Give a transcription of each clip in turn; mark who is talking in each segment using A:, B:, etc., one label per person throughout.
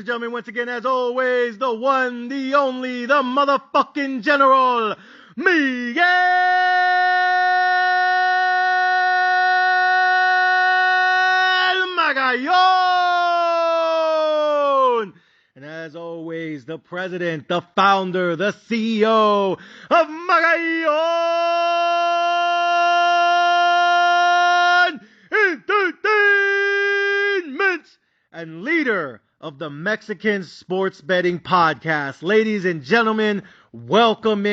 A: and gentlemen, once again, as always, the one, the only, the motherfucking General, Miguel Magallon! And as always, the president, the founder, the CEO of Magallon Entertainment and leader of the Mexican Sports Betting Podcast. Ladies and gentlemen, welcome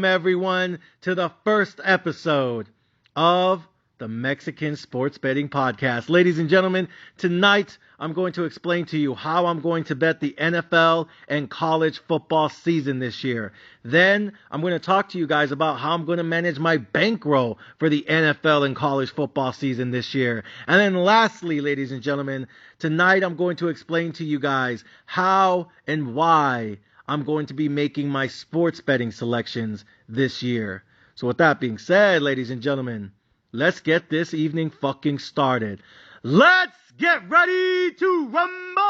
A: everyone to the first episode of the Mexican Sports Betting Podcast. Ladies and gentlemen, tonight I'm going to explain to you how I'm going to bet the NFL and college football season this year. Then I'm going to talk to you guys about how I'm going to manage my bankroll for the NFL and college football season this year. And then lastly, ladies and gentlemen, tonight I'm going to explain to you guys how and why I'm going to be making my sports betting selections this year. So with that being said, ladies and gentlemen, let's get this evening fucking started. Let's get ready to rumble!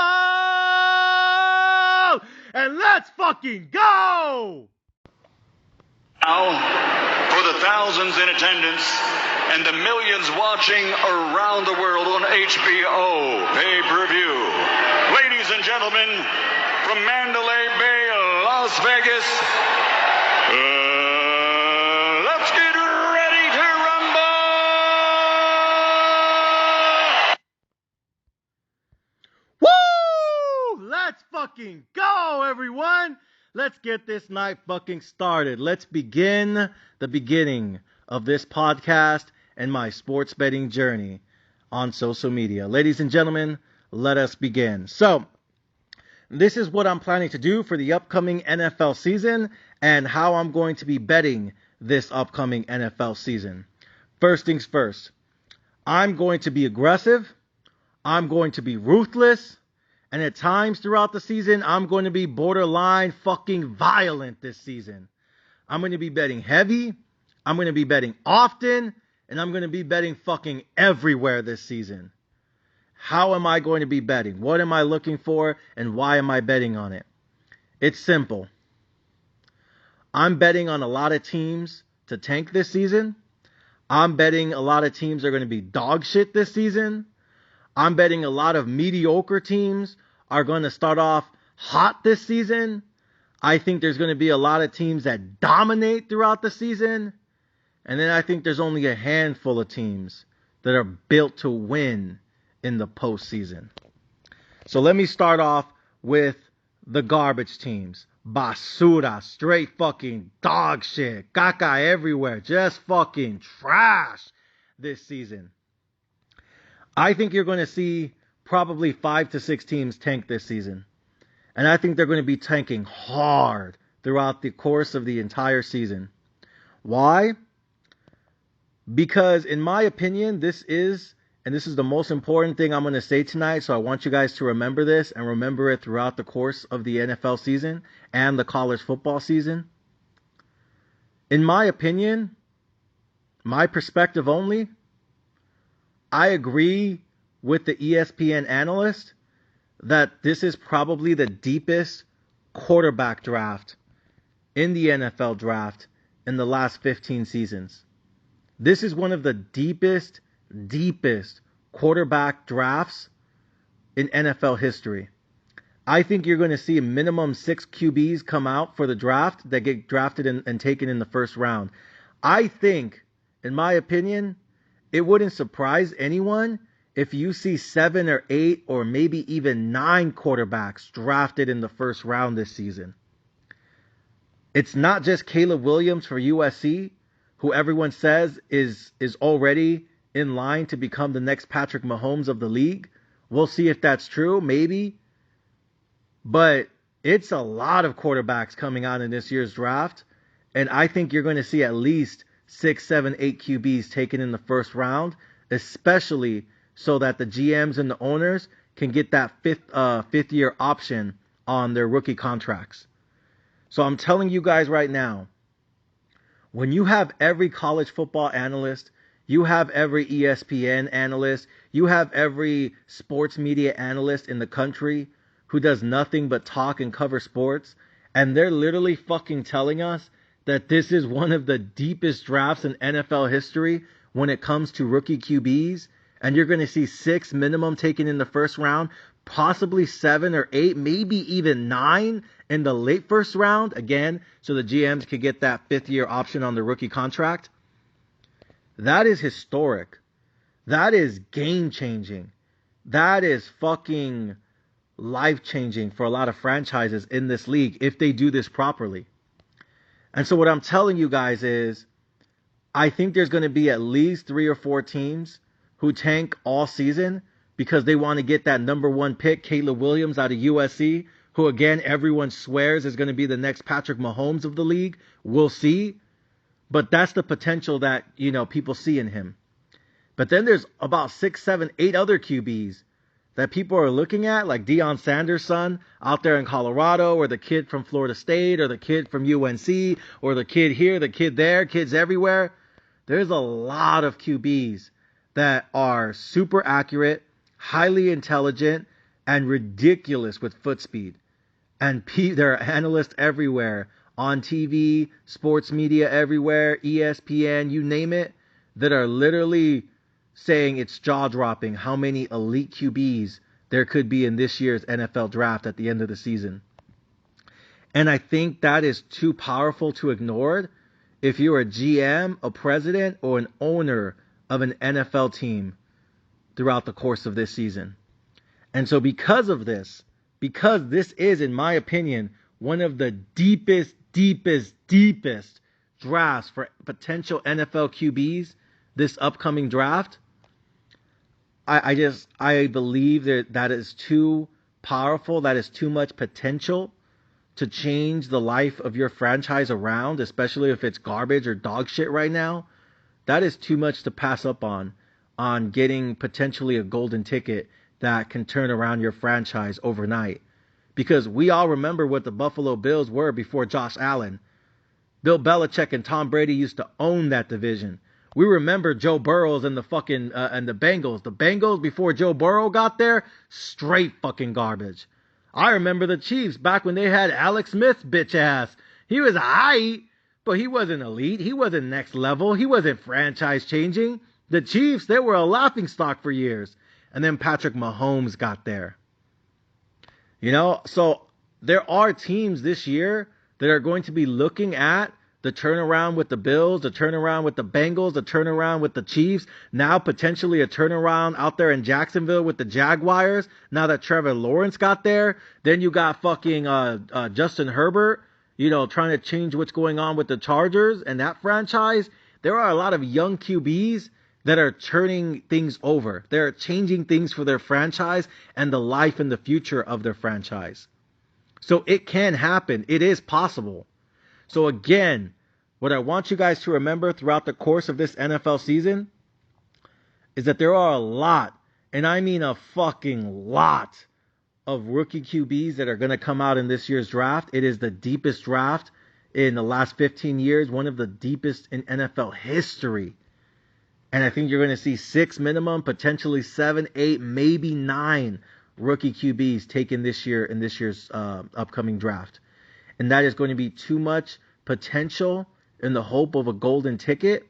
A: And let's fucking go!
B: Now, for the thousands in attendance and the millions watching around the world on HBO pay-per-view, ladies and gentlemen, from Mandalay Bay, Las Vegas, let's get ready to rumble!
A: Woo! Let's fucking go, everyone! Let's get this night fucking started. Let's begin the beginning of this podcast and my sports betting journey on social media. Ladies and gentlemen, let us begin. So, this is what I'm planning to do for the upcoming NFL season and how I'm going to be betting this upcoming NFL season. First things first, I'm going to be aggressive, I'm going to be ruthless, and at times throughout the season, I'm going to be borderline fucking violent this season. I'm going to be betting heavy, I'm going to be betting often, and I'm going to be betting fucking everywhere this season. How am I going to be betting? What am I looking for, and why am I betting on it? It's simple. I'm betting on a lot of teams to tank this season. I'm betting a lot of teams are going to be dog shit this season. I'm betting a lot of mediocre teams are going to start off hot this season. I think there's going to be a lot of teams that dominate throughout the season. And then I think there's only a handful of teams that are built to win in the postseason. So let me start off with the garbage teams. Basura, straight fucking dog shit. Caca everywhere. Just fucking trash this season. I think you're going to see probably 5 to 6 teams tank this season. And I think they're going to be tanking hard throughout the course of the entire season. Why? Because in my opinion, this is the most important thing I'm going to say tonight, so I want you guys to remember this and remember it throughout the course of the NFL season and the college football season. In my opinion, my perspective only, I agree with the ESPN analyst that this is probably the deepest quarterback draft in the NFL draft in the last 15 seasons. This is one of the deepest quarterback drafts in NFL history. I think you're going to see a minimum 6 QBs come out for the draft that get drafted and taken in the first round. I think, in my opinion, it wouldn't surprise anyone if you see 7 or 8 or maybe even 9 quarterbacks drafted in the first round this season. It's not just Caleb Williams for USC, who everyone says is already in line to become the next Patrick Mahomes of the league. We'll see if that's true, maybe. But it's a lot of quarterbacks coming out in this year's draft. And I think you're going to see at least 6, 7, 8 QBs taken in the first round, especially so that the GMs and the owners can get that fifth year option on their rookie contracts. So I'm telling you guys right now, when you have every college football analyst, you have every ESPN analyst, you have every sports media analyst in the country who does nothing but talk and cover sports, and they're literally fucking telling us that this is one of the deepest drafts in NFL history when it comes to rookie QBs, and you're going to see 6 minimum taken in the first round, possibly 7 or 8, maybe even 9 in the late first round, again, so the GMs could get that 5th-year option on the rookie contract. That is historic. That is game-changing. That is fucking life-changing for a lot of franchises in this league if they do this properly. And so what I'm telling you guys is, I think there's going to be at least 3 or 4 teams who tank all season because they want to get that number 1 pick, Caleb Williams out of USC, who again, everyone swears is going to be the next Patrick Mahomes of the league. We'll see. But that's the potential that, people see in him. But then there's about 6, 7, 8 other QBs that people are looking at, like Deion Sanders' son out there in Colorado, or the kid from Florida State, or the kid from UNC, or the kid here, the kid there, kids everywhere. There's a lot of QBs that are super accurate, highly intelligent, and ridiculous with foot speed. And there are analysts everywhere, on TV, sports media everywhere, ESPN, you name it, that are literally saying it's jaw-dropping how many elite QBs there could be in this year's NFL draft at the end of the season. And I think that is too powerful to ignore if you're a GM, a president, or an owner of an NFL team throughout the course of this season. And so because of this, because this is, in my opinion, one of the deepest drafts for potential NFL QBs this upcoming draft, I believe that is too powerful, that is too much potential to change the life of your franchise around, especially if it's garbage or dog shit right now. That is too much to pass up on getting potentially a golden ticket that can turn around your franchise overnight. Because we all remember what the Buffalo Bills were before Josh Allen. Bill Belichick and Tom Brady used to own that division. We remember Joe Burrows and the fucking and the Bengals. The Bengals before Joe Burrow got there, straight fucking garbage. I remember the Chiefs back when they had Alex Smith's bitch ass. He was aight, but he wasn't elite. He wasn't next level. He wasn't franchise changing. The Chiefs, they were a laughingstock for years. And then Patrick Mahomes got there. So there are teams this year that are going to be looking at the turnaround with the Bills, the turnaround with the Bengals, the turnaround with the Chiefs, now potentially a turnaround out there in Jacksonville with the Jaguars, now that Trevor Lawrence got there. Then you got fucking Justin Herbert, trying to change what's going on with the Chargers and that franchise. There are a lot of young QBs that are turning things over. They're changing things for their franchise and the life and the future of their franchise. So it can happen. It is possible. So again, what I want you guys to remember throughout the course of this NFL season is that there are a lot, and I mean a fucking lot, of rookie QBs that are going to come out in this year's draft. It is the deepest draft in the last 15 years, one of the deepest in NFL history. And I think you're going to see 6 minimum, potentially 7, 8, maybe 9 rookie QBs taken this year in this year's upcoming draft. And that is going to be too much potential in the hope of a golden ticket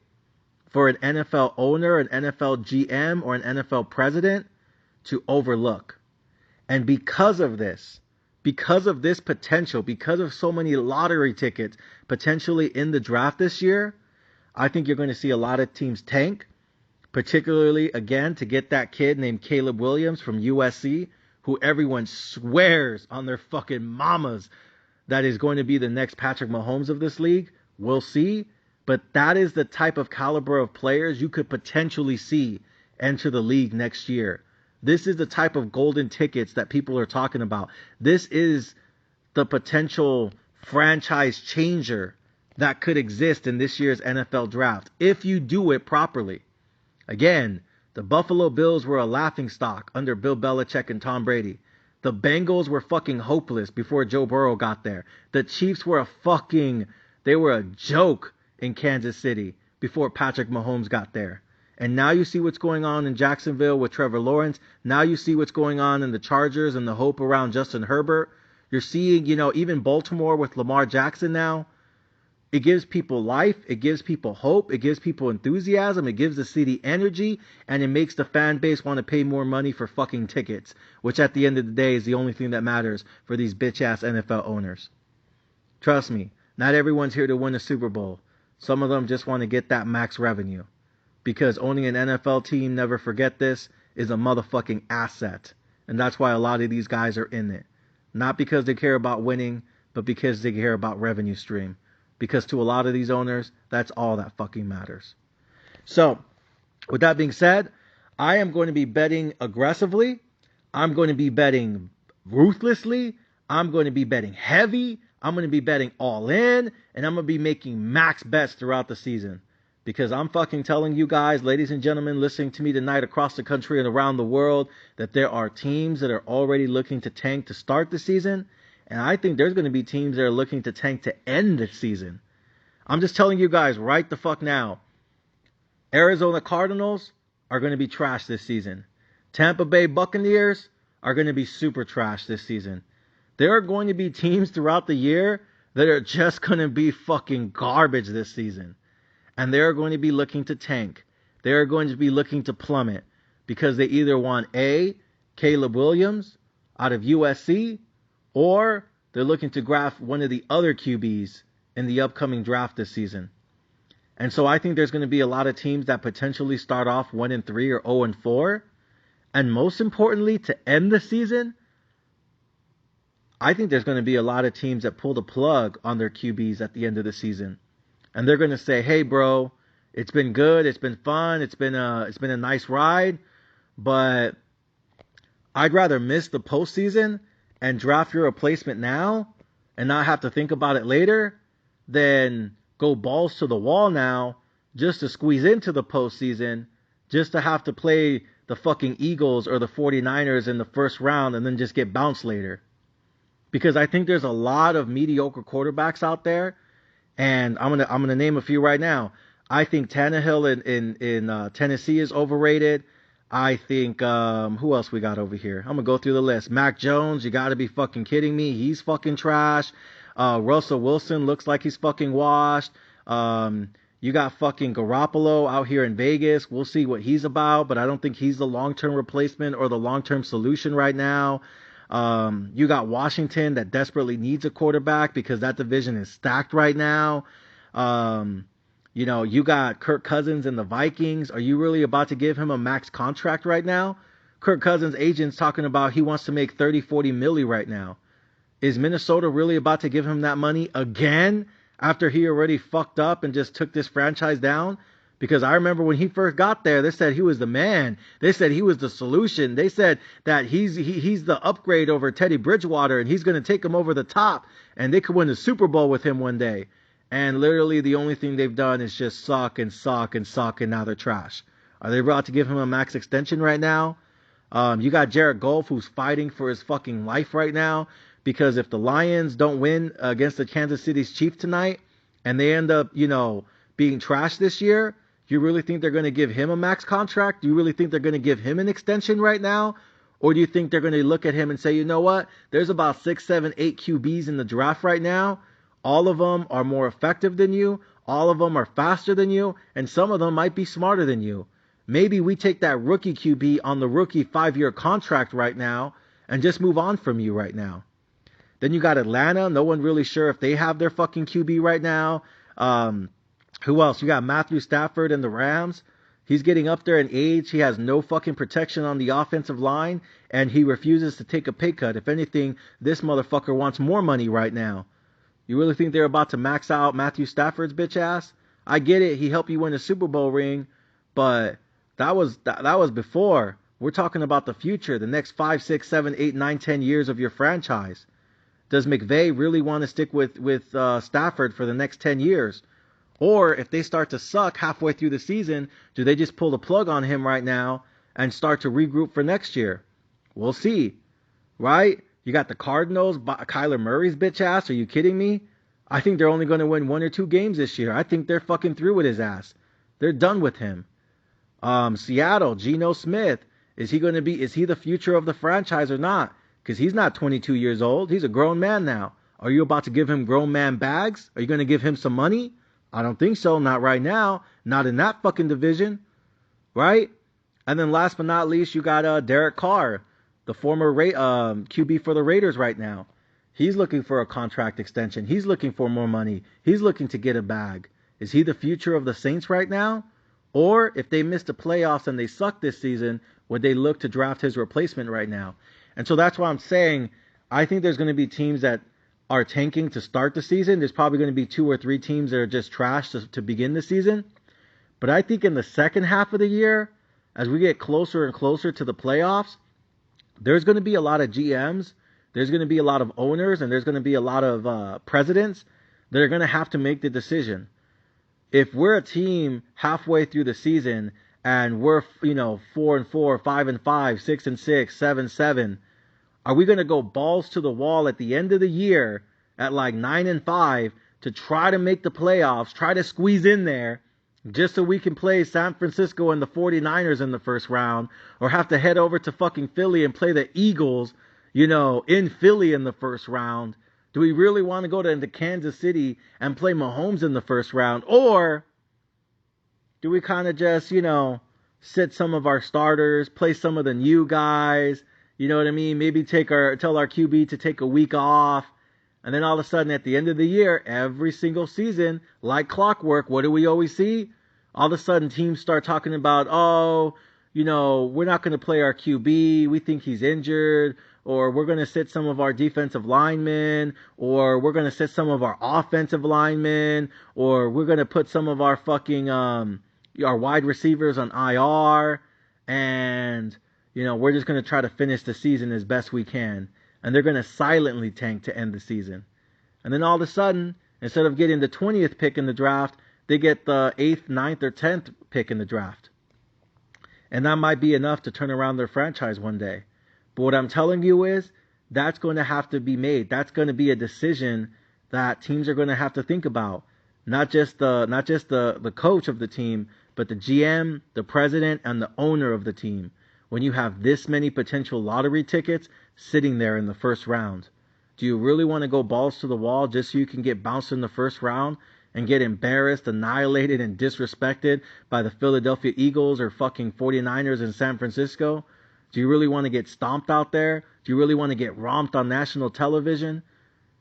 A: for an NFL owner, an NFL GM, or an NFL president to overlook. And because of this potential, because of so many lottery tickets potentially in the draft this year, I think you're going to see a lot of teams tank, particularly, again, to get that kid named Caleb Williams from USC, who everyone swears on their fucking mamas that is going to be the next Patrick Mahomes of this league. We'll see. But that is the type of caliber of players you could potentially see enter the league next year. This is the type of golden tickets that people are talking about. This is the potential franchise changer that could exist in this year's NFL draft if you do it properly. Again, the Buffalo Bills were a laughingstock under Bill Belichick and Tom Brady. The Bengals were fucking hopeless before Joe Burrow got there. The Chiefs were a joke in Kansas City before Patrick Mahomes got there. And now you see what's going on in Jacksonville with Trevor Lawrence. Now you see what's going on in the Chargers and the hope around Justin Herbert. You're seeing, even Baltimore with Lamar Jackson now. It gives people life. It gives people hope. It gives people enthusiasm. It gives the city energy. And it makes the fan base want to pay more money for fucking tickets, which at the end of the day is the only thing that matters for these bitch-ass NFL owners. Trust me, not everyone's here to win a Super Bowl. Some of them just want to get that max revenue. Because owning an NFL team, never forget this, is a motherfucking asset. And that's why a lot of these guys are in it. Not because they care about winning, but because they care about revenue stream. Because to a lot of these owners, that's all that fucking matters. So, with that being said, I am going to be betting aggressively. I'm going to be betting ruthlessly. I'm going to be betting heavy. I'm going to be betting all in. And I'm going to be making max bets throughout the season. Because I'm fucking telling you guys, ladies and gentlemen, listening to me tonight across the country and around the world, that there are teams that are already looking to tank to start the season. And I think there's going to be teams that are looking to tank to end the season. I'm just telling you guys right the fuck now. Arizona Cardinals are going to be trash this season. Tampa Bay Buccaneers are going to be super trash this season. There are going to be teams throughout the year that are just going to be fucking garbage this season. And they're going to be looking to tank. They're going to be looking to plummet. Because they either want A, Caleb Williams out of USC, or they're looking to draft one of the other QBs in the upcoming draft this season. And so I think there's going to be a lot of teams that potentially start off 1-3 or 0-4. And most importantly, to end the season, I think there's going to be a lot of teams that pull the plug on their QBs at the end of the season. And they're going to say, hey, bro, it's been good. It's been fun. It's been a nice ride. But I'd rather miss the postseason and draft your replacement now and not have to think about it later than go balls to the wall now just to squeeze into the postseason, just to have to play the fucking Eagles or the 49ers in the first round and then just get bounced later. Because I think there's a lot of mediocre quarterbacks out there, and I'm gonna name a few right now. I think Tannehill in Tennessee is overrated. I think, who else we got over here? I'm going to go through the list. Mac Jones, you got to be fucking kidding me. He's fucking trash. Russell Wilson looks like he's fucking washed. You got fucking Garoppolo out here in Vegas. We'll see what he's about, but I don't think he's the long-term replacement or the long-term solution right now. You got Washington that desperately needs a quarterback because that division is stacked right now. You got Kirk Cousins and the Vikings. Are you really about to give him a max contract right now? Kirk Cousins' agent's talking about he wants to make 30, 40 milli right now. Is Minnesota really about to give him that money again after he already fucked up and just took this franchise down? Because I remember when he first got there, they said he was the man. They said he was the solution. They said that he's the upgrade over Teddy Bridgewater and he's going to take him over the top and they could win the Super Bowl with him one day. And literally the only thing they've done is just suck and suck and suck, and now they're trash. Are they about to give him a max extension right now? You got Jared Goff, who's fighting for his fucking life right now, because if the Lions don't win against the Kansas City Chiefs tonight and they end up, being trashed this year, you really think they're going to give him a max contract? Do you really think they're going to give him an extension right now? Or do you think they're going to look at him and say, you know what? There's about 6, 7, 8 QBs in the draft right now. All of them are more effective than you. All of them are faster than you. And some of them might be smarter than you. Maybe we take that rookie QB on the rookie 5-year contract right now and just move on from you right now. Then you got Atlanta. No one really sure if they have their fucking QB right now. Who else? You got Matthew Stafford and the Rams. He's getting up there in age. He has no fucking protection on the offensive line. And he refuses to take a pay cut. If anything, this motherfucker wants more money right now. You really think they're about to max out Matthew Stafford's bitch ass? I get it. He helped you win a Super Bowl ring, but that was before. We're talking about the future, the next 5, 6, 7, 8, 9, 10 years of your franchise. Does McVay really want to stick with Stafford for the next 10 years? Or if they start to suck halfway through the season, do they just pull the plug on him right now and start to regroup for next year? We'll see, right? You got the Cardinals, Kyler Murray's bitch ass. Are you kidding me? I think they're only going to win 1 or 2 games this year. I think they're fucking through with his ass. They're done with him. Seattle, Geno Smith. Is he the future of the franchise or not? Because he's not 22 years old. He's a grown man now. Are you about to give him grown man bags? Are you going to give him some money? I don't think so. Not right now. Not in that fucking division. Right? And then last but not least, you got Derek Carr, the former QB for the Raiders right now. He's looking for a contract extension. He's looking for more money. He's looking to get a bag. Is he the future of the Saints right now? Or if they miss the playoffs and they suck this season, would they look to draft his replacement right now? And so that's why I'm saying I think there's going to be teams that are tanking to start the season. There's probably going to be 2 or 3 teams that are just trash to begin the season. But I think in the second half of the year, as we get closer and closer to the playoffs, there's going to be a lot of GMs, there's going to be a lot of owners, and there's going to be a lot of presidents that are going to have to make the decision. If we're a team halfway through the season and we're 4-4, 5-5, 6-6, 7-7, are we going to go balls to the wall at the end of the year at like 9-5 to try to make the playoffs, try to squeeze in there just so we can play San Francisco and the 49ers in the first round, or have to head over to fucking Philly and play the Eagles, in Philly in the first round? Do we really want to go into Kansas City and play Mahomes in the first round? Or do we kind of just, sit some of our starters, play some of the new guys, you know what I mean? Maybe tell our QB to take a week off. And then all of a sudden at the end of the year, every single season, like clockwork, what do we always see? All of a sudden teams start talking about, we're not going to play our QB. We think he's injured. Or we're going to sit some of our defensive linemen. Or we're going to sit some of our offensive linemen. Or we're going to put some of our fucking, our wide receivers on IR. And, we're just going to try to finish the season as best we can. And they're going to silently tank to end the season. And then all of a sudden, instead of getting the 20th pick in the draft, they get the 8th, 9th, or 10th pick in the draft. And that might be enough to turn around their franchise one day. But what I'm telling you is, that's going to have to be made. That's going to be a decision that teams are going to have to think about. Not just the coach of the team, but the GM, the president, and the owner of the team. When you have this many potential lottery tickets sitting there in the first round, do you really want to go balls to the wall just so you can get bounced in the first round and get embarrassed, annihilated, and disrespected by the Philadelphia Eagles or fucking 49ers in San Francisco? Do you really want to get stomped out there? Do you really want to get romped on national television?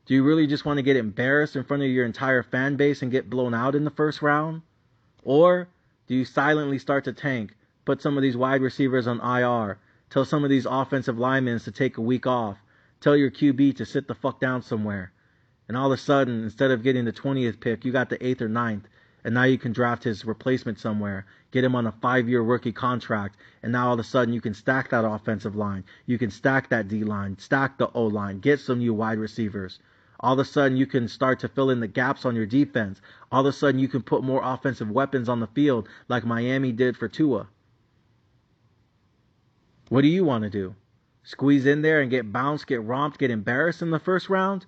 A: Do you really just want to get embarrassed in front of your entire fan base and get blown out in the first round? Or do you silently start to tank, put some of these wide receivers on IR, tell some of these offensive linemen to take a week off, tell your QB to sit the fuck down somewhere, and all of a sudden, instead of getting the 20th pick, you got the 8th or 9th, and now you can draft his replacement somewhere, get him on a 5-year rookie contract, and now all of a sudden you can stack that offensive line, you can stack that D-line, stack the O-line, get some new wide receivers. All of a sudden you can start to fill in the gaps on your defense. All of a sudden you can put more offensive weapons on the field like Miami did for Tua. What do you want to do? Squeeze in there and get bounced, get romped, get embarrassed in the first round?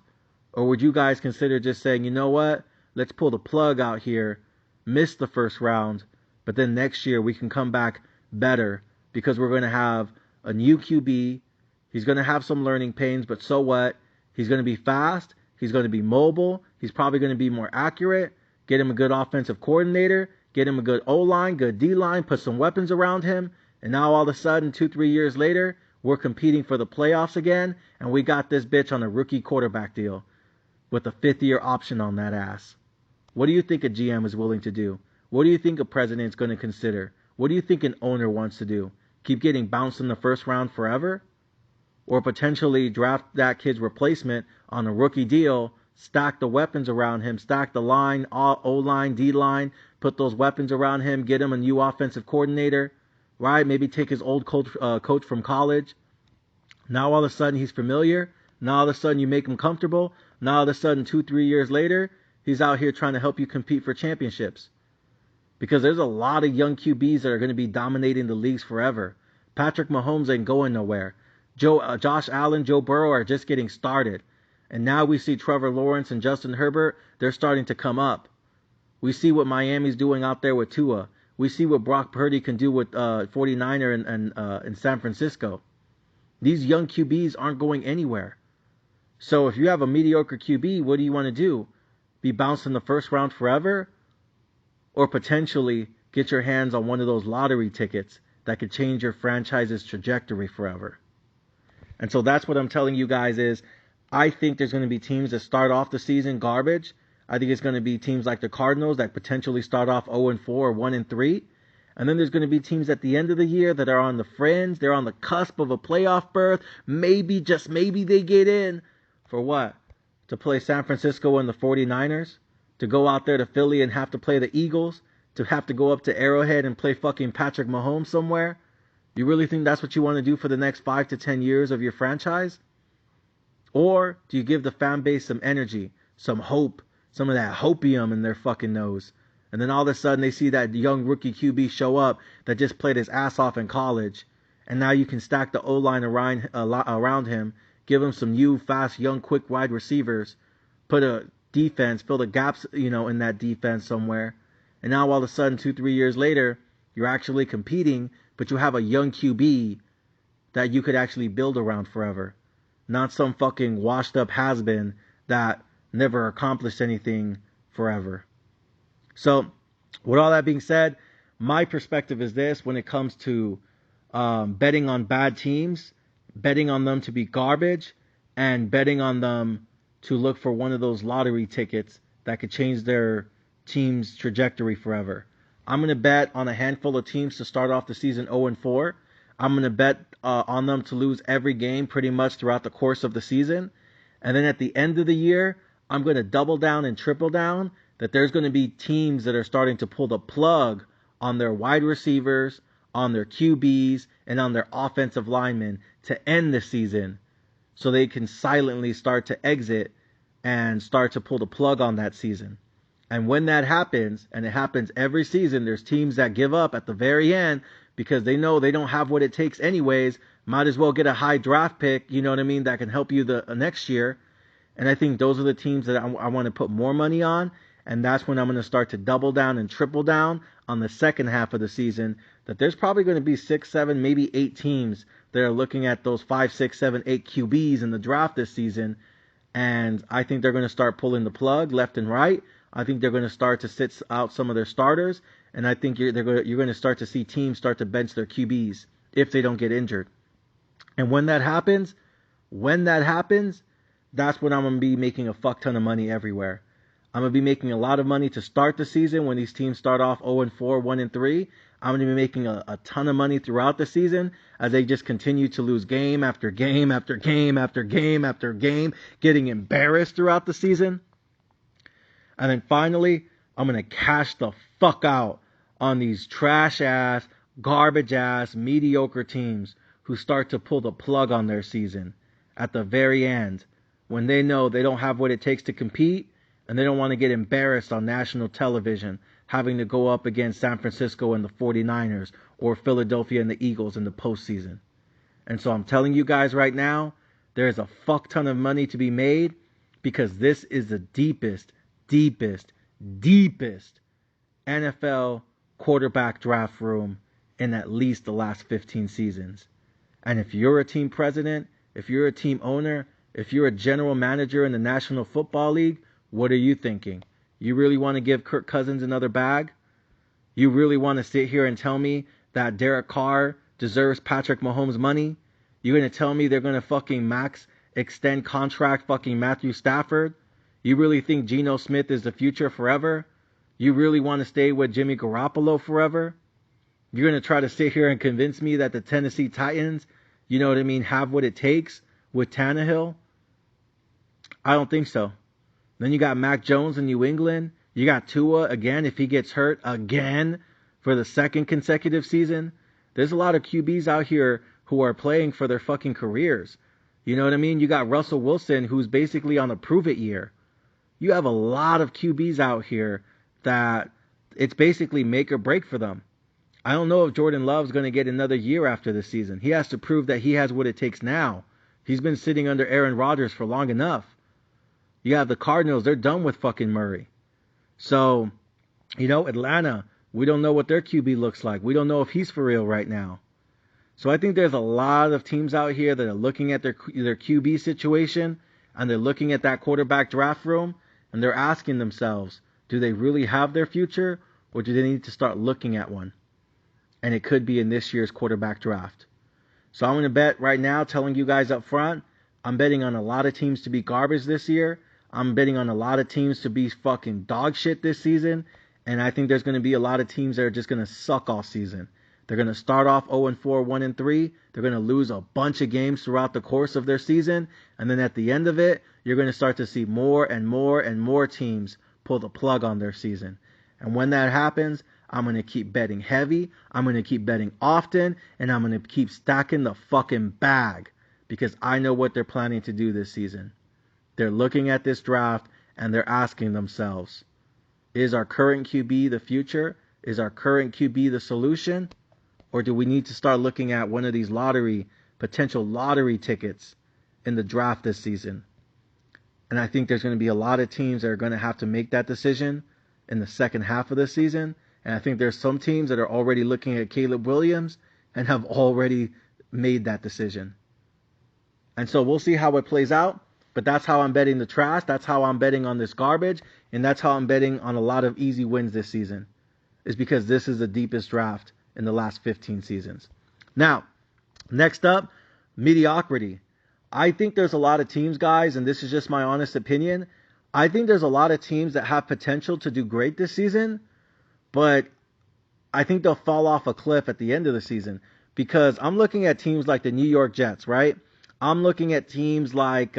A: Or would you guys consider just saying, you know what? Let's pull the plug out here, miss the first round, but then next year we can come back better because we're going to have a new QB. He's going to have some learning pains, but so what? He's going to be fast. He's going to be mobile. He's probably going to be more accurate. Get him a good offensive coordinator. Get him a good O-line, good D-line. Put some weapons around him. And now all of a sudden, 2-3 years later, we're competing for the playoffs again. And we got this bitch on a rookie quarterback deal with a 5th-year option on that ass. What do you think a GM is willing to do? What do you think a president is going to consider? What do you think an owner wants to do? Keep getting bounced in the first round forever? Or potentially draft that kid's replacement on a rookie deal, stack the weapons around him, stack the line, O-line, D-line, put those weapons around him, get him a new offensive coordinator, right? Maybe take his old coach from college. Now all of a sudden he's familiar. Now all of a sudden you make him comfortable. Now all of a sudden 2-3 years later, he's out here trying to help you compete for championships. Because there's a lot of young QBs that are going to be dominating the leagues forever. Patrick Mahomes ain't going nowhere. Josh Allen, Joe Burrow are just getting started. And now we see Trevor Lawrence and Justin Herbert, they're starting to come up. We see what Miami's doing out there with Tua. We see what Brock Purdy can do with 49er and in San Francisco. These young QBs aren't going anywhere. So if you have a mediocre QB, what do you want to do? Be bounced in the first round forever? Or potentially get your hands on one of those lottery tickets that could change your franchise's trajectory forever? And so that's what I'm telling you guys is, I think there's going to be teams that start off the season garbage. I think it's going to be teams like the Cardinals that potentially start off 0-4 or 1-3. And then there's going to be teams at the end of the year that are on the fringe. They're on the cusp of a playoff berth. Maybe, just maybe, they get in. For what? To play San Francisco and the 49ers? To go out there to Philly and have to play the Eagles? To have to go up to Arrowhead and play fucking Patrick Mahomes somewhere? You really think that's what you want to do for the next 5 to 10 years of your franchise? Or do you give the fan base some energy, some hope, some of that hopium in their fucking nose? And then all of a sudden they see that young rookie QB show up that just played his ass off in college. And now you can stack the O-line around him, give him some new, fast, young, quick wide receivers, put a defense, fill the gaps, in that defense somewhere. And now all of a sudden, 2-3 years later, you're actually competing, but you have a young QB that you could actually build around forever. Not some fucking washed up has-been that never accomplished anything forever. So, with all that being said, my perspective is this when it comes to betting on bad teams, betting on them to be garbage, and betting on them to look for one of those lottery tickets that could change their team's trajectory forever. I'm going to bet on a handful of teams to start off the season 0-4. I'm going to bet on them to lose every game pretty much throughout the course of the season. And then at the end of the year, I'm going to double down and triple down that there's going to be teams that are starting to pull the plug on their wide receivers, on their QBs, and on their offensive linemen to end the season so they can silently start to exit and start to pull the plug on that season. And when that happens, and it happens every season, there's teams that give up at the very end because they know they don't have what it takes anyways. Might as well get a high draft pick, that can help you the next year. And I think those are the teams that I want to put more money on. And that's when I'm going to start to double down and triple down on the second half of the season. That there's probably going to be 6, 7, maybe 8 teams that are looking at those 5, 6, 7, 8 QBs in the draft this season. And I think they're going to start pulling the plug left and right. I think they're going to start to sit out some of their starters. And I think you're going to start to see teams start to bench their QBs if they don't get injured. And when that happens, that's when I'm going to be making a fuck ton of money everywhere. I'm going to be making a lot of money to start the season when these teams start off 0-4, 1-3. I'm going to be making a ton of money throughout the season as they just continue to lose game after game after game after game after game, getting embarrassed throughout the season. And then finally, I'm going to cash the fuck out on these trash-ass, garbage-ass, mediocre teams who start to pull the plug on their season at the very end when they know they don't have what it takes to compete and they don't want to get embarrassed on national television having to go up against San Francisco and the 49ers or Philadelphia and the Eagles in the postseason. And so I'm telling you guys right now, there's a fuck ton of money to be made because this is the deepest NFL quarterback draft room in at least the last 15 seasons. And if you're a team president, if you're a team owner, if you're a general manager in the National Football League, what are you thinking? You really want to give Kirk Cousins another bag? You really want to sit here and tell me that Derek Carr deserves Patrick Mahomes' money? You're going to tell me they're going to fucking max extend contract fucking Matthew Stafford? You really think Geno Smith is the future forever? You really want to stay with Jimmy Garoppolo forever? You're going to try to sit here and convince me that the Tennessee Titans, have what it takes with Tannehill? I don't think so. Then you got Mac Jones in New England. You got Tua again if he gets hurt again for the second consecutive season. There's a lot of QBs out here who are playing for their fucking careers. You know what I mean? You got Russell Wilson who's basically on a prove-it year. You have a lot of QBs out here that it's basically make or break for them. I don't know if Jordan Love's going to get another year after this season. He has to prove that he has what it takes now. He's been sitting under Aaron Rodgers for long enough. You have the Cardinals. They're done with fucking Murray. So, Atlanta, We don't know what their QB looks like. We don't know if he's for real right now. So I think there's a lot of teams out here that are looking at their QB situation, and they're looking at that quarterback draft room, and they're asking themselves, do they really have their future, or do they need to start looking at one? And it could be in this year's quarterback draft. So I'm going to bet right now, telling you guys up front, I'm betting on a lot of teams to be garbage this year. I'm betting on a lot of teams to be fucking dog shit this season. And I think there's going to be a lot of teams that are just going to suck all season. They're going to start off 0-4, 1-3. They're going to lose a bunch of games throughout the course of their season. And then at the end of it, you're going to start to see more and more and more teams pull the plug on their season. And when that happens, I'm going to keep betting heavy. I'm going to keep betting often. And I'm going to keep stacking the fucking bag. Because I know what they're planning to do this season. They're looking at this draft and they're asking themselves, is our current QB the future? Is our current QB the solution? Or do we need to start looking at one of these potential lottery tickets in the draft this season? And I think there's going to be a lot of teams that are going to have to make that decision in the second half of the season. And I think there's some teams that are already looking at Caleb Williams and have already made that decision. And so we'll see how it plays out. But that's how I'm betting the trash. That's how I'm betting on this garbage. And that's how I'm betting on a lot of easy wins this season. Is because this is the deepest draft in the last 15 seasons. Now, next up, mediocrity. I think there's a lot of teams, guys, and this is just my honest opinion. I think there's a lot of teams that have potential to do great this season, but I think they'll fall off a cliff at the end of the season. Because I'm looking at teams like the New York Jets, right? I'm looking at teams like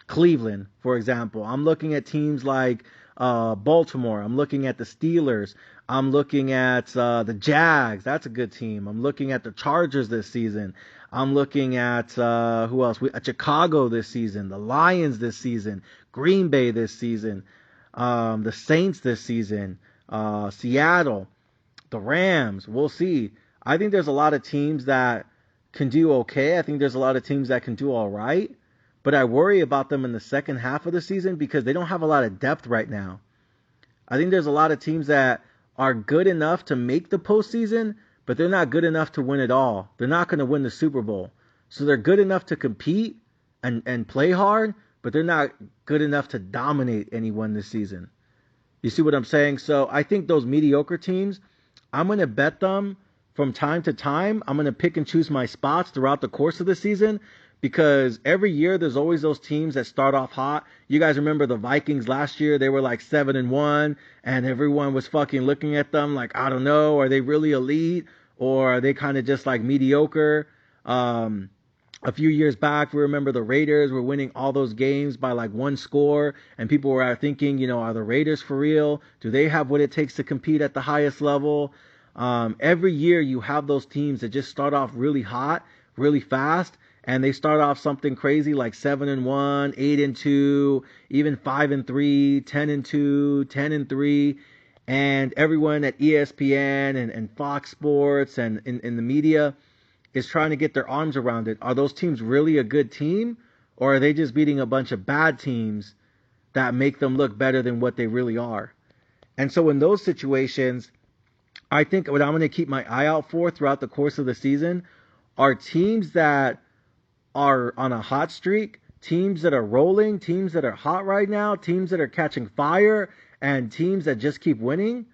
A: Cleveland, for example. I'm looking at teams like Baltimore. I'm looking at the Steelers. I'm looking at the Jags. That's a good team. I'm looking at the Chargers this season. I'm looking at who else? Chicago this season. The Lions this season. Green Bay this season. The Saints this season. Seattle. The Rams. We'll see. I think there's a lot of teams that can do okay. I think there's a lot of teams that can do all right. But I worry about them in the second half of the season because they don't have a lot of depth right now. I think there's a lot of teams that are good enough to make the postseason, but they're not good enough to win it all. They're not going to win the Super Bowl. So they're good enough to compete and play hard, but they're not good enough to dominate anyone this season. You see what I'm saying? So I think those mediocre teams, I'm going to bet them from time to time. I'm going to pick and choose my spots throughout the course of the season because every year there's always those teams that start off hot. You guys remember the Vikings last year? They were like 7-1 and everyone was fucking looking at them like, I don't know, are they really elite or are they kind of just like mediocre? A few years back, we remember the Raiders were winning all those games by like one score and people were thinking, are the Raiders for real? Do they have what it takes to compete at the highest level? Every year you have those teams that just start off really hot, really fast, and they start off something crazy like 7-1, 8-2, even 5-3, 10-2, 10-3, and everyone at ESPN and Fox Sports and in the media is trying to get their arms around it. Are those teams really a good team, or are they just beating a bunch of bad teams that make them look better than what they really are? And so in those situations, I think what I'm going to keep my eye out for throughout the course of the season are teams that are on a hot streak, teams that are rolling, teams that are hot right now, teams that are catching fire, and teams that just keep winning.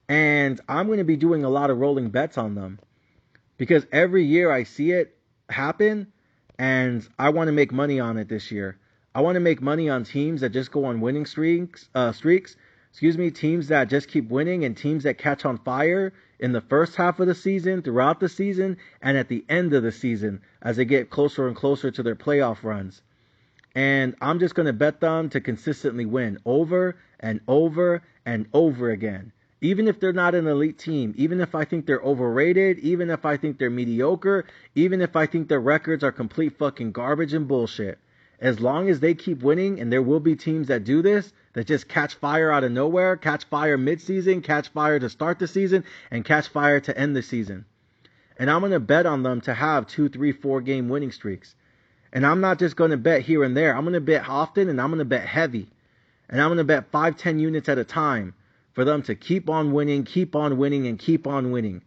A: And I'm going to be doing a lot of rolling bets on them because every year I see it happen and I want to make money on it this year. I want to make money on teams that just go on winning streaks, teams that just keep winning and teams that catch on fire in the first half of the season, throughout the season, and at the end of the season as they get closer and closer to their playoff runs. And I'm just going to bet them to consistently win over and over and over again. Even if they're not an elite team, even if I think they're overrated, even if I think they're mediocre, even if I think their records are complete fucking garbage and bullshit. As long as they keep winning, and there will be teams that do this, that just catch fire out of nowhere, catch fire mid-season, catch fire to start the season, and catch fire to end the season. And I'm going to bet on them to have 2, 3, 4 game winning streaks. And I'm not just going to bet here and there. I'm going to bet often, and I'm going to bet heavy. And I'm going to bet 5, 10 units at a time for them to keep on winning, and keep on winning.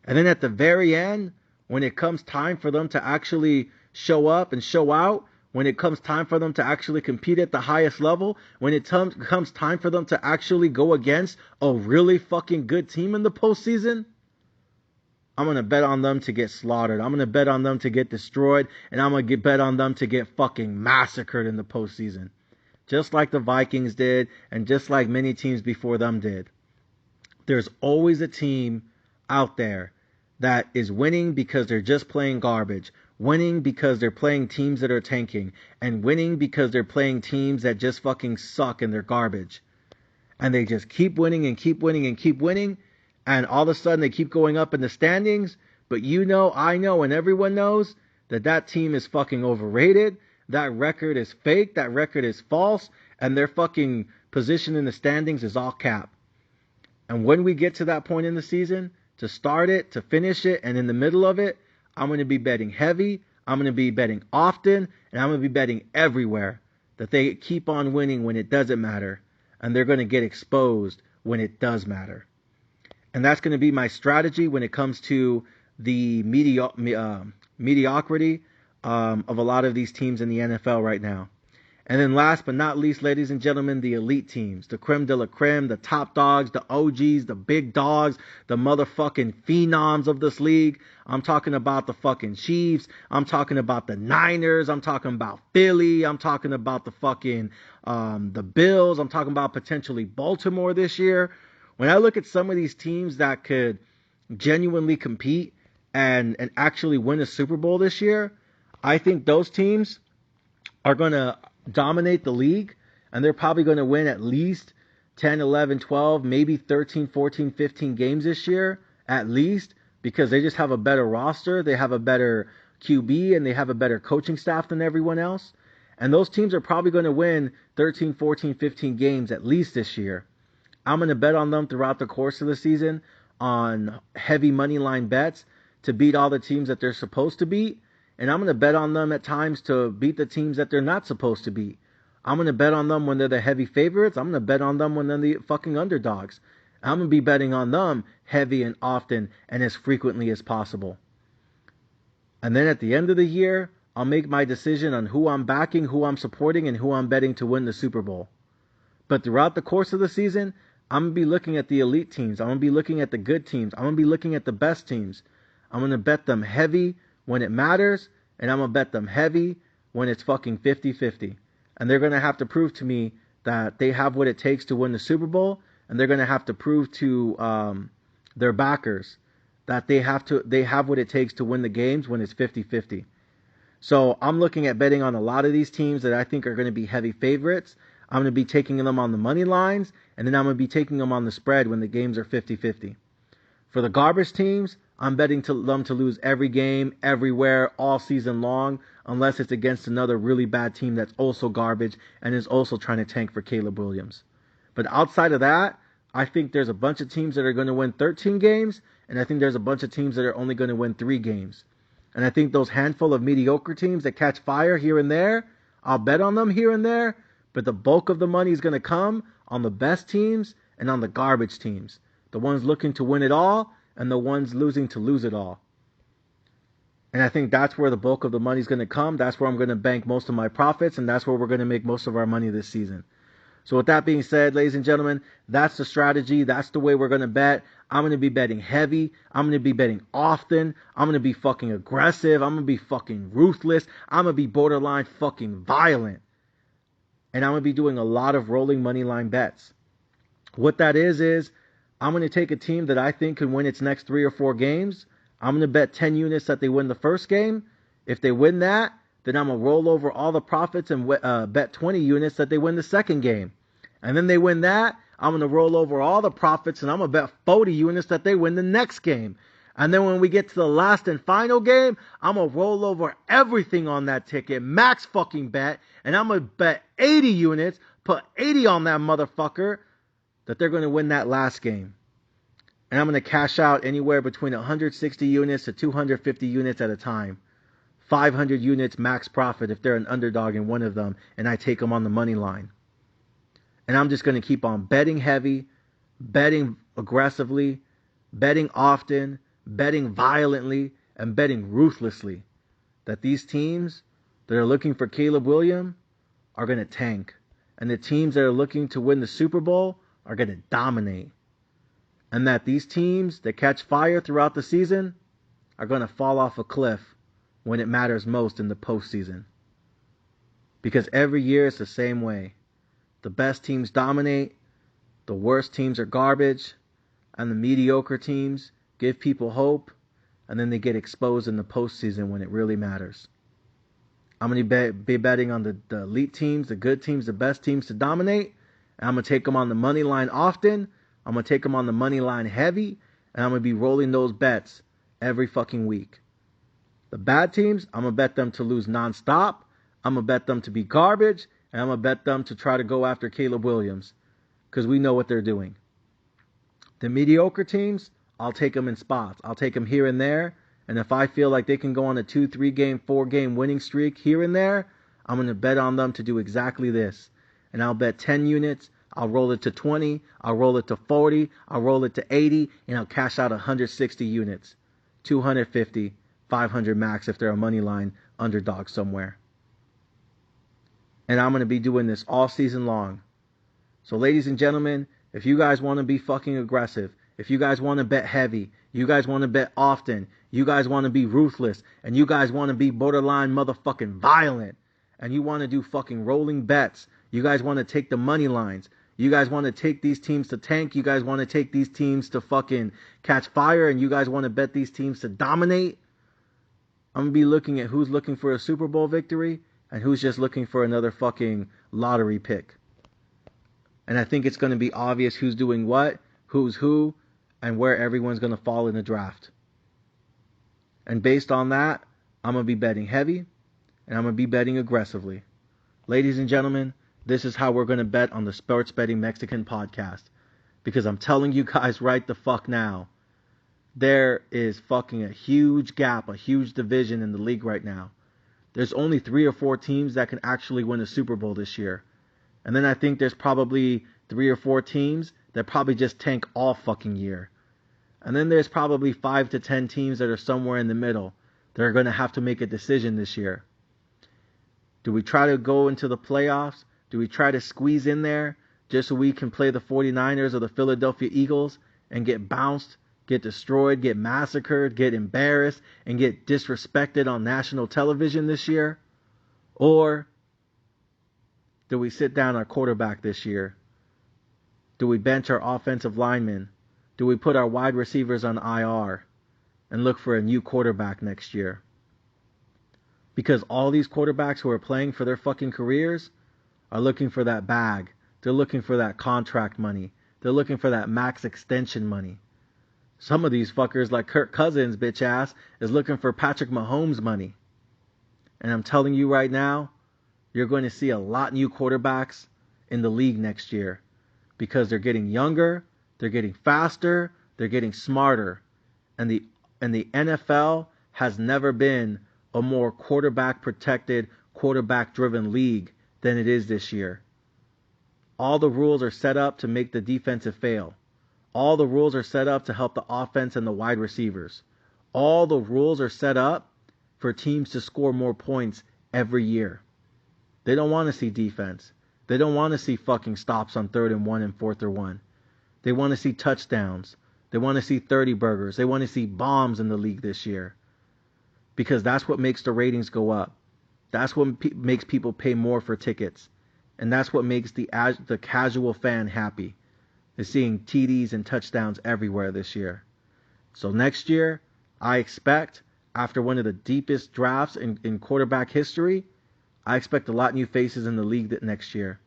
A: And then at the very end, when it comes time for them to actually show up and show out, when it comes time for them to actually compete at the highest level, when it comes time for them to actually go against a really fucking good team in the postseason, I'm going to bet on them to get slaughtered. I'm going to bet on them to get destroyed. And I'm going to bet on them to get fucking massacred in the postseason. Just like the Vikings did, and just like many teams before them did. There's always a team out there that is winning because they're just playing garbage. Winning because they're playing teams that are tanking. And winning because they're playing teams that just fucking suck and they're garbage. And they just keep winning and keep winning and keep winning. And all of a sudden they keep going up in the standings. But you know, I know, and everyone knows that that team is fucking overrated. That record is fake. That record is false. And their fucking position in the standings is all cap. And when we get to that point in the season, to start it, to finish it, and in the middle of it, I'm going to be betting heavy. I'm going to be betting often. And I'm going to be betting everywhere that they keep on winning when it doesn't matter. And they're going to get exposed when it does matter. And that's going to be my strategy when it comes to the mediocrity of a lot of these teams in the NFL right now. And then last but not least, ladies and gentlemen, the elite teams, the creme de la creme, the top dogs, the OGs, the big dogs, the motherfucking phenoms of this league. I'm talking about the fucking Chiefs. I'm talking about the Niners. I'm talking about Philly. I'm talking about the fucking the Bills. I'm talking about potentially Baltimore this year. When I look at some of these teams that could genuinely compete and actually win a Super Bowl this year, I think those teams are going to dominate the league, and they're probably going to win at least 10, 11, 12, maybe 13, 14, 15 games this year, at least, because they just have a better roster, they have a better QB, and they have a better coaching staff than everyone else. And those teams are probably going to win 13, 14, 15 games at least this year. I'm going to bet on them throughout the course of the season on heavy money line bets to beat all the teams that they're supposed to beat. And I'm going to bet on them at times to beat the teams that they're not supposed to beat. I'm going to bet on them when they're the heavy favorites. I'm going to bet on them when they're the fucking underdogs. I'm going to be betting on them heavy and often and as frequently as possible. And then at the end of the year, I'll make my decision on who I'm backing, who I'm supporting, and who I'm betting to win the Super Bowl. But throughout the course of the season, I'm going to be looking at the elite teams. I'm going to be looking at the good teams. I'm going to be looking at the best teams. I'm going to bet them heavy when it matters, and I'm going to bet them heavy when it's fucking 50-50. And they're going to have to prove to me that they have what it takes to win the Super Bowl, and they're going to have to prove to their backers that they have what it takes to win the games when it's 50-50. So I'm looking at betting on a lot of these teams that I think are going to be heavy favorites. I'm going to be taking them on the money lines, and then I'm going to be taking them on the spread when the games are 50-50. For the garbage teams, I'm betting them to lose every game, everywhere, all season long, unless it's against another really bad team that's also garbage and is also trying to tank for Caleb Williams. But outside of that, I think there's a bunch of teams that are going to win 13 games, and I think there's a bunch of teams that are only going to win 3 games. And I think those handful of mediocre teams that catch fire here and there, I'll bet on them here and there, but the bulk of the money is going to come on the best teams and on the garbage teams. The ones looking to win it all and the ones losing to lose it all. And I think that's where the bulk of the money is going to come. That's where I'm going to bank most of my profits, and that's where we're going to make most of our money this season. So with that being said, ladies and gentlemen, that's the strategy. That's the way we're going to bet. I'm going to be betting heavy. I'm going to be betting often. I'm going to be fucking aggressive. I'm going to be fucking ruthless. I'm going to be borderline fucking violent. And I'm going to be doing a lot of rolling money line bets. What that is I'm going to take a team that I think can win its next 3 or 4 games. I'm going to bet 10 units that they win the first game. If they win that, then I'm going to roll over all the profits and bet 20 units that they win the second game. And then they win that, I'm going to roll over all the profits and I'm going to bet 40 units that they win the next game. And then when we get to the last and final game, I'm going to roll over everything on that ticket, max fucking bet, and I'm going to bet 80 units, put 80 on that motherfucker, that they're going to win that last game. And I'm going to cash out anywhere between 160 units to 250 units at a time. 500 units max profit if they're an underdog in one of them, and I take them on the money line. And I'm just going to keep on betting heavy, betting aggressively, betting often, betting violently, and betting ruthlessly that these teams that are looking for Caleb Williams are going to tank. And the teams that are looking to win the Super Bowl are going to dominate. And that these teams that catch fire throughout the season are going to fall off a cliff when it matters most in the postseason. Because every year it's the same way. The best teams dominate, the worst teams are garbage, and the mediocre teams give people hope, and then they get exposed in the postseason when it really matters. I'm going to be betting on the elite teams, the good teams, the best teams to dominate, and I'm going to take them on the money line often, I'm going to take them on the money line heavy, and I'm going to be rolling those bets every fucking week. The bad teams, I'm going to bet them to lose nonstop, I'm going to bet them to be garbage, and I'm going to bet them to try to go after Caleb Williams, because we know what they're doing. The mediocre teams, I'll take them in spots. I'll take them here and there. And if I feel like they can go on a 2, 3 game, 4 game winning streak here and there, I'm going to bet on them to do exactly this. And I'll bet 10 units. I'll roll it to 20. I'll roll it to 40. I'll roll it to 80. And I'll cash out 160 units. 250, 500 max if they're a money line underdog somewhere. And I'm going to be doing this all season long. So ladies and gentlemen, if you guys want to be fucking aggressive, if you guys want to bet heavy, you guys want to bet often, you guys want to be ruthless, and you guys want to be borderline motherfucking violent, and you want to do fucking rolling bets, you guys want to take the money lines, you guys want to take these teams to tank, you guys want to take these teams to fucking catch fire, and you guys want to bet these teams to dominate, I'm going to be looking at who's looking for a Super Bowl victory and who's just looking for another fucking lottery pick. And I think it's going to be obvious who's doing what, who's who, and where everyone's going to fall in the draft. And based on that, I'm going to be betting heavy, and I'm going to be betting aggressively. Ladies and gentlemen, this is how we're going to bet on the Sports Betting Mexican podcast. Because I'm telling you guys right the fuck now, there is fucking a huge gap, a huge division in the league right now. There's only 3 or 4 teams that can actually win a Super Bowl this year. And then I think there's probably 3 or 4 teams that probably just tank all fucking year. And then there's probably 5 to 10 teams that are somewhere in the middle that are going to have to make a decision this year. Do we try to go into the playoffs? Do we try to squeeze in there just so we can play the 49ers or the Philadelphia Eagles and get bounced, get destroyed, get massacred, get embarrassed, and get disrespected on national television this year? Or do we sit down our quarterback this year? Do we bench our offensive linemen? Do we put our wide receivers on IR and look for a new quarterback next year? Because all these quarterbacks who are playing for their fucking careers are looking for that bag. They're looking for that contract money. They're looking for that max extension money. Some of these fuckers, like Kirk Cousins, bitch ass, is looking for Patrick Mahomes money. And I'm telling you right now, you're going to see a lot new quarterbacks in the league next year because they're getting younger, they're getting faster, they're getting smarter. And the NFL has never been a more quarterback protected, quarterback driven league than it is this year. All the rules are set up to make the defensive fail. All the rules are set up to help the offense and the wide receivers. All the rules are set up for teams to score more points every year. They don't want to see defense. They don't want to see fucking stops on 3rd and 1 and 4th or 1. They want to see touchdowns. They want to see 30 burgers. They want to see bombs in the league this year. Because that's what makes the ratings go up. That's what makes people pay more for tickets. And that's what makes the casual fan happy, is seeing TDs and touchdowns everywhere this year. So next year, I expect, after one of the deepest drafts in quarterback history, I expect a lot of new faces in the league next year.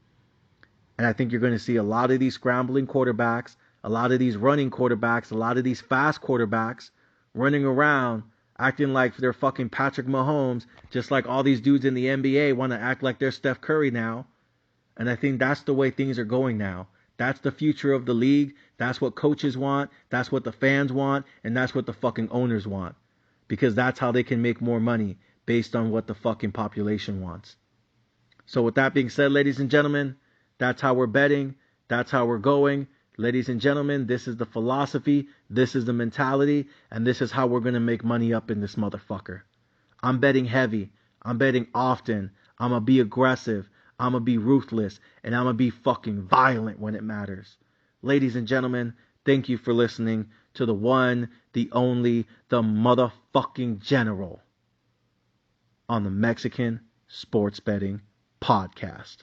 A: And I think you're going to see a lot of these scrambling quarterbacks, a lot of these running quarterbacks, a lot of these fast quarterbacks running around acting like they're fucking Patrick Mahomes, just like all these dudes in the NBA want to act like they're Steph Curry now. And I think that's the way things are going now. That's the future of the league. That's what coaches want. That's what the fans want. And that's what the fucking owners want. Because that's how they can make more money based on what the fucking population wants. So with that being said, ladies and gentlemen, that's how we're betting. That's how we're going. Ladies and gentlemen, this is the philosophy, this is the mentality, and this is how we're going to make money up in this motherfucker. I'm betting heavy. I'm betting often. I'm going to be aggressive. I'm going to be ruthless. And I'm going to be fucking violent when it matters. Ladies and gentlemen, thank you for listening to the one, the only, the motherfucking general on the Mexican Sports Betting Podcast.